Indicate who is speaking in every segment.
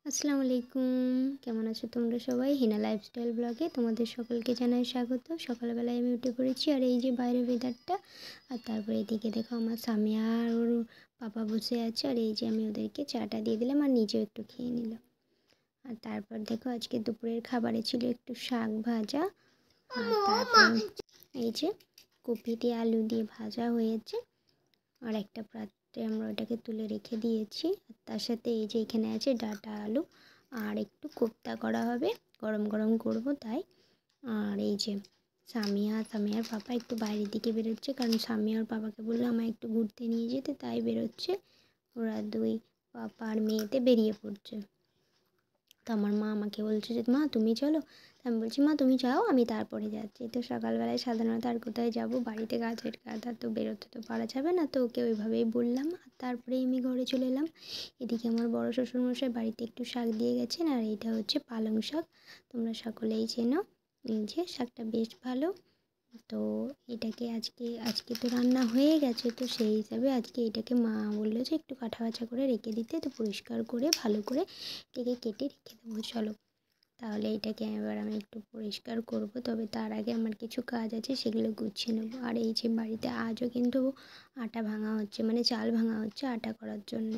Speaker 1: আসসালামু আলাইকুম। কেমন আছো তোমরা সবাই? হিনা লাইফস্টাইল ব্লগে তোমাদের সকলকে জানাই স্বাগত। সকালবেলায় আমি উঠে পড়েছি আর এই যে বাইরের ওয়েদারটা, আর তারপরে এদিকে দেখো আমার স্বামী আর ওর পাপা বসে আছে, আর এই যে আমি ওদেরকে চাটা দিয়ে দিলাম আর নিজেও একটু খেয়ে নিলাম। আর তারপর দেখো আজকে দুপুরের খাবারে ছিল একটু শাক ভাজা, আর তারপর এই যে কপি দিয়ে আলু দিয়ে ভাজা হয়েছে, আর একটা পাত্রে আমরা ওটাকে তুলে রেখে দিয়েছি। আর তার সাথে এই যে এখানে আছে ডাঁটা আলু, আর একটু কোপ্তা করা হবে, গরম গরম করব তাই। আর এই যে স্বামী আর পাপা একটু বাইরের দিকে বেরোচ্ছে, কারণ স্বামী আর পাপাকে বললো আমায় একটু ঘুরতে নিয়ে যেতে, তাই বেরোচ্ছে। ওরা দুই পাপা আর মেয়েতে বেরিয়ে পড়ছে। তো আমার মা আমাকে বলছে যে মা তুমি চলো, তো আমি বলছি মা তুমি যাও, আমি তারপরে যাচ্ছি। তো সকালবেলায় সাধারণত আর কোথায় যাব, বাড়িতে গাছের কাঁধা, তো বেরোতে তো পারা যাবে না, তো ওকে ওইভাবেই বললাম। আর তারপরেই আমি ঘরে চলে এলাম। এদিকে আমার বড় শ্বশুরমশাই বাড়িতে একটু শাক দিয়ে গেছেন, আর এইটা হচ্ছে পালং শাক, তোমরা সকলেই চেনো। এই যে শাকটা বেশ ভালো। তো এটাকে আজকে তো রান্না হয়ে গেছে, তো সেই হিসাবে আজকে এটাকে মা বললো যে একটু কাটা বাছা করে রেখে দিতে, তো পরিষ্কার করে ভালো করে এটাকে কেটে রেখে দেবো। চলো তাহলে এটাকে এবার আমি একটু পরিষ্কার করব, তবে তার আগে আমার কিছু কাজ আছে, সেগুলো গুছিয়ে নেবো। আর এই যে বাড়িতে আজও কিন্তু আটা ভাঙা হচ্ছে, মানে চাল ভাঙা হচ্ছে আটা করার জন্য।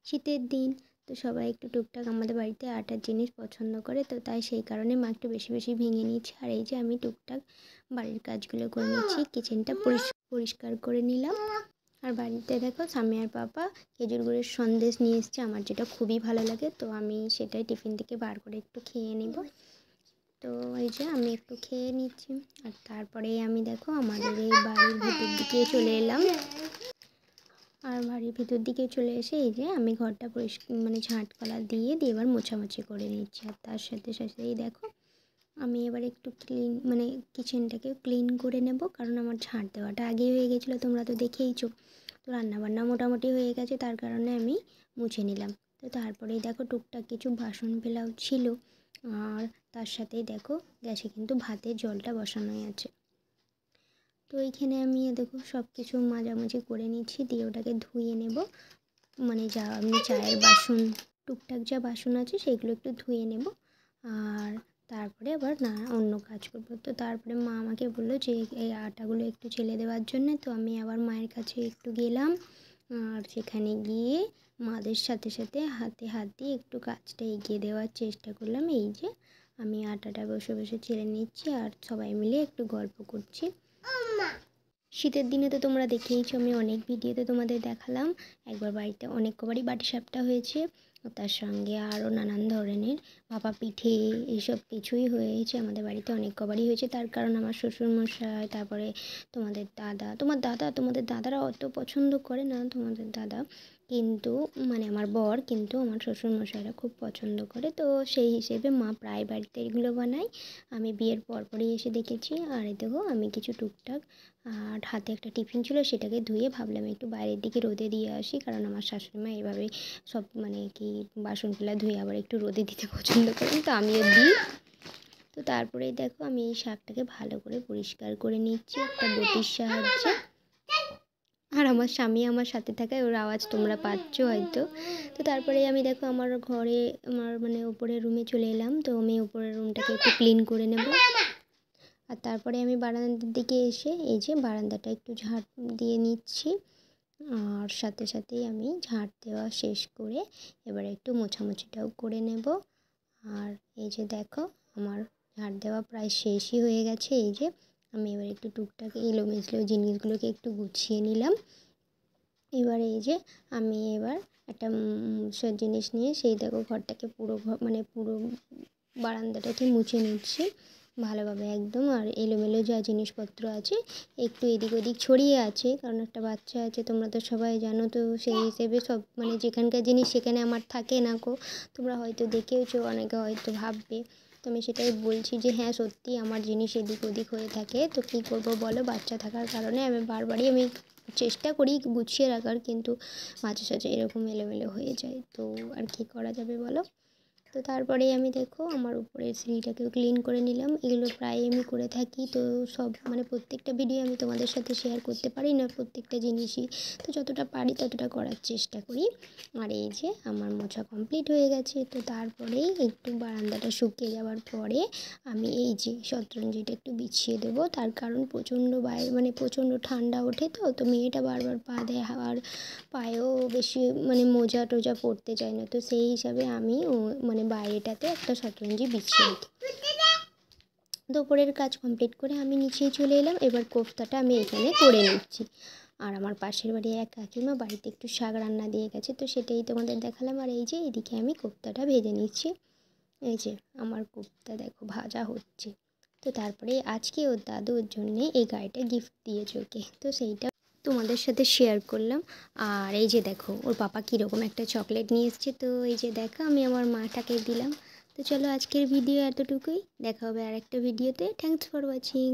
Speaker 1: শীতের দিন তো সবাই একটু টুকটাক আমাদের বাড়িতে আটার জিনিস পছন্দ করে, তো তাই সেই কারণে মা একটু বেশি বেশি ভেঙে নিচ্ছে। আর এই যে আমি টুকটাক বাড়ির কাজগুলো করে নিচ্ছি, কিচেনটা পরিষ্কার করে নিলাম। আর বাড়িতে দেখো স্বামী আর পাপা খেজুর গুড়ের সন্দেশ নিয়ে এসছে, আমার যেটা খুবই ভালো লাগে, তো আমি সেটাই টিফিন থেকে বার করে একটু খেয়ে নেব। তো এই যে আমি একটু খেয়ে নিচ্ছি। আর তারপরে আমি দেখো আমাদের এই বাড়ির ভিতর দিকে চলে এলাম। আর বাড়ির ভিতর দিকে চলে এসে এই যে আমি ঘরটা মানে ঝাঁটকলা দিয়ে এবার মোছামুছি করে নিচ্ছি। আর তার সাথে সাথেই দেখো আমি এবার একটু মানে কিচেনটাকে ক্লিন করে নেব, কারণ আমার ঝাঁট দেওয়াটা আগেই হয়ে গেছিলো, তোমরা তো দেখেইছো। তো রান্নাবান্না মোটামুটি হয়ে গেছে, তার কারণে আমি মুছে নিলাম। তো তারপরেই দেখো টুকটাক কিছু বাসন ফেলাও ছিল, আর তার সাথেই দেখো গ্যাসে কিন্তু ভাতের জলটা বসানোই আছে। তো এইখানে আমি দেখো সব কিছু মাঝামাঝি করে নিচ্ছি, দিয়ে ওটাকে ধুয়ে নেব। মানে যা আমি চায়ের বাসন টুকটাক যা বাসন আছে সেগুলো একটু ধুয়ে নেব, আর তারপরে আবার না অন্য কাজ করবো। তো তারপরে মা আমাকে বললো যে এই আটাগুলো একটু চেলে দেওয়ার জন্যে, তো আমি আবার মায়ের কাছে একটু গেলাম। আর সেখানে গিয়ে মাদের সাথে সাথে হাতে হাত দিয়ে একটু কাজটা এগিয়ে দেওয়ার চেষ্টা করলাম। এই যে আমি আটাটা বসে বসে চেলে নিচ্ছি, আর সবাই মিলে একটু গল্প করছি। শীতের দিনে তো তোমরা দেখেইছো, আমি অনেক ভিডিওতে তোমাদের দেখালাম, একবার বাড়িতে অনেক কবারই বাটিসাপটা হয়েছে, তার সঙ্গে আরও নানান ধরনের ভাপা পিঠে এইসব কিছুই হয়েছে আমাদের বাড়িতে, অনেক কবারই হয়েছে। তার কারণ আমার শ্বশুরমশাই, তারপরে তোমাদের দাদারা অত পছন্দ করে না, তোমাদের দাদা কিন্তু মানে আমার বর কিন্তু আমার শ্বশুরমশাইরা খুব পছন্দ করে, তো সেই হিসেবে মা প্রায় বাড়িতে এগুলো বানায়। আমি বিয়ের পরপরই এসে দেখেছি। আর এই দেখো আমি কিছু টুকটাক, আর হাতে একটা টিফিন ছিল সেটাকে ধুয়ে ভাবলাম একটু বাইরের দিকে রোদে দিয়ে আসি, কারণ আমার শাশুড়িমা এভাবে সব মানে কি বাসনগুলো ধুয়ে আবার একটু রোদে দিতে পছন্দ করেন, তো আমিও দিই। তো তারপরেই দেখো আমি এই শাকটাকে ভালো করে পরিষ্কার করে নিচ্ছি একটা বটির সাহায্যে। আর আমার স্বামী আমার সাথে থাকায় ওর আওয়াজ তোমরা পাচ্ছ হয়তো। তো তারপরে আমি দেখো আমার ঘরে আমার মানে উপরের রুমে চলে এলাম, তো আমি উপরের রুমটাকে একটু ক্লিন করে নেব। আর তারপরে আমি বারান্দার দিকে এসে এই যে বারান্দাটা একটু ঝাঁট দিয়ে নিচ্ছি, আর সাথে সাথেই আমি ঝাঁট দেওয়া শেষ করে এবার একটু মোছামুছিটাও করে নেব। আর এই যে দেখো আমার ঝাঁট দেওয়া প্রায় শেষই হয়ে গেছে। এই যে আমি এবার একটু টুকটাক এলোমেলো জিনিসগুলোকে একটু গুছিয়ে নিলাম। এবার এই যে আমি এবার একটা সব জিনিস নিয়ে সেই দেখো ঘরটাকে মানে পুরো বারান্দাটাকে মুছে নিচ্ছি ভালোভাবে একদম। আর এলোমেলো যা জিনিসপত্র আছে একটু এদিক ওদিক ছড়িয়ে আছে, কারণ একটা বাচ্চা আছে, তোমরা তো সবাই জানো, তো সেই হিসেবে সব মানে যেখানকার জিনিস সেখানে আমার থাকে না গো। তোমরা হয়তো দেখেওছো, অনেকে হয়তো ভাববে, তো আমি সেটাই বলছি যে হ্যাঁ সত্যি আমার জিনিস এদিক ওদিক হয়ে থাকে, তো কী করবো বলো, বাচ্চা থাকার কারণে আমি বারবারই চেষ্টা করি গুছিয়ে রাখার, কিন্তু মাঝে সাঝে এরকম এলোমেলো হয়ে যায়, তো আর কী করা যাবে বলো। তো তারপরেই আমি দেখো আমার উপরের সিঁড়িটাকেও ক্লিন করে নিলাম। এগুলো প্রায় আমি করে থাকি, তো সব মানে প্রত্যেকটা ভিডিও আমি তোমাদের সাথে শেয়ার করতে পারি না প্রত্যেকটা জিনিসই, তো যতটা পারি ততটা করার চেষ্টা করি। আর এই যে আমার মোছা কমপ্লিট হয়ে গেছে। তো তারপরেই একটু বারান্দাটা শুকিয়ে যাওয়ার পরে আমি এই যে শতরঞ্জিটা একটু বিছিয়ে দেবো, তার কারণ প্রচণ্ড বাইরে মানে প্রচণ্ড ঠান্ডা ওঠে, তো মেয়েটা বারবার পা দেয় আর পায়েও বেশি মানে মোজা টোজা পরতে চায় না, তো সেই হিসাবে আমি মানে বাইরেটাতে একটা শতরঞ্জি বিছিয়ে দিই। দুপুরের কাজ কমপ্লিট করে আমি নিচেই চলে এলাম। এবার কোফতাটা আমি এখানে করে নিচ্ছি। আর আমার পাশের বাড়ি এক কাকিমা বাড়িতে একটু শাক রান্না দিয়ে গেছে, তো সেটাই তোমাদের দেখালাম। আর এই যে এদিকে আমি কোফতাটা ভেজে নিচ্ছি। এই যে আমার কোফতা দেখো ভাজা হচ্ছে। তো তারপরে আজকে ওর দাদু ওর জন্যে এই গাড়িটা গিফট দিয়েছে ওকে, তো সেইটা তোমাদের সাথে শেয়ার করলাম। আর এই যে দেখো ওর পাপা কীরকম একটা চকলেট নিয়ে এসছে, তো এই যে দেখো আমি আমার মাটাকে দিলাম। তো চলো আজকের ভিডিও এতটুকুই, দেখা হবে আর একটা ভিডিওতে। Thanks for watching.